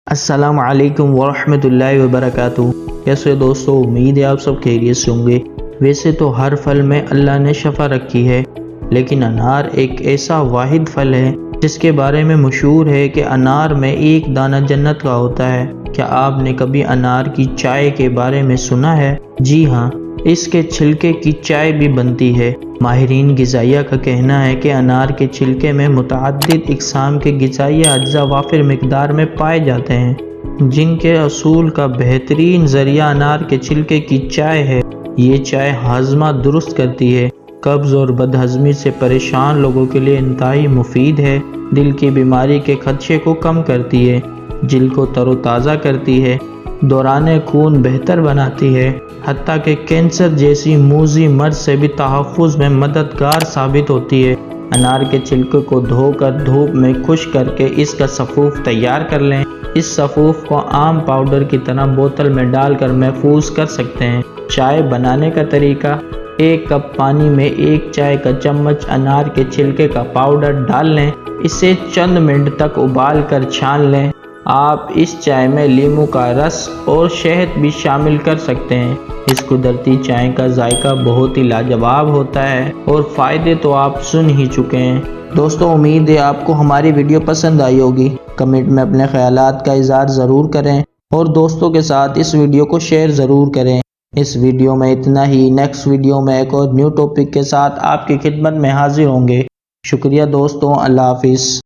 السلام علیکم ورحمۃ اللہ وبرکاتہ۔ کیسے دوستو، امید ہے آپ سب خیریت سے ہوں گے۔ ویسے تو ہر پھل میں اللہ نے شفا رکھی ہے، لیکن انار ایک ایسا واحد پھل ہے جس کے بارے میں مشہور ہے کہ انار میں ایک دانہ جنت کا ہوتا ہے۔ کیا آپ نے کبھی انار کی چائے کے بارے میں سنا ہے؟ جی ہاں، اس کے چھلکے کی چائے بھی بنتی ہے۔ ماہرین غذائیہ کا کہنا ہے کہ انار کے چھلکے میں متعدد اقسام کے غذائی اجزاء وافر مقدار میں پائے جاتے ہیں، جن کے حصول کا بہترین ذریعہ انار کے چھلکے کی چائے ہے۔ یہ چائے ہاضمہ درست کرتی ہے، قبض اور بد ہضمی سے پریشان لوگوں کے لیے انتہائی مفید ہے، دل کی بیماری کے خدشے کو کم کرتی ہے، جلد کو تر و تازہ کرتی ہے، دوران خون بہتر بناتی ہے، حتیٰ کہ کینسر جیسی موذی مرض سے بھی تحفظ میں مددگار ثابت ہوتی ہے۔ انار کے چھلکے کو دھو کر دھوپ میں خشک کر کے اس کا سفوف تیار کر لیں۔ اس سفوف کو عام پاؤڈر کی طرح بوتل میں ڈال کر محفوظ کر سکتے ہیں۔ چائے بنانے کا طریقہ: 1 کپ پانی میں 1 چائے کا چمچ انار کے چھلکے کا پاؤڈر ڈال لیں، اسے چند منٹ تک ابال کر چھان لیں۔ آپ اس چائے میں لیموں کا رس اور شہد بھی شامل کر سکتے ہیں۔ اس قدرتی چائے کا ذائقہ بہت ہی لاجواب ہوتا ہے اور فائدے تو آپ سن ہی چکے ہیں۔ دوستو، امید ہے آپ کو ہماری ویڈیو پسند آئی ہوگی۔ کمنٹ میں اپنے خیالات کا اظہار ضرور کریں اور دوستوں کے ساتھ اس ویڈیو کو شیئر ضرور کریں۔ اس ویڈیو میں اتنا ہی۔ نیکسٹ ویڈیو میں ایک اور نیو ٹاپک کے ساتھ آپ کی خدمت میں حاضر ہوں گے۔ شکریہ دوستوں، اللہ حافظ۔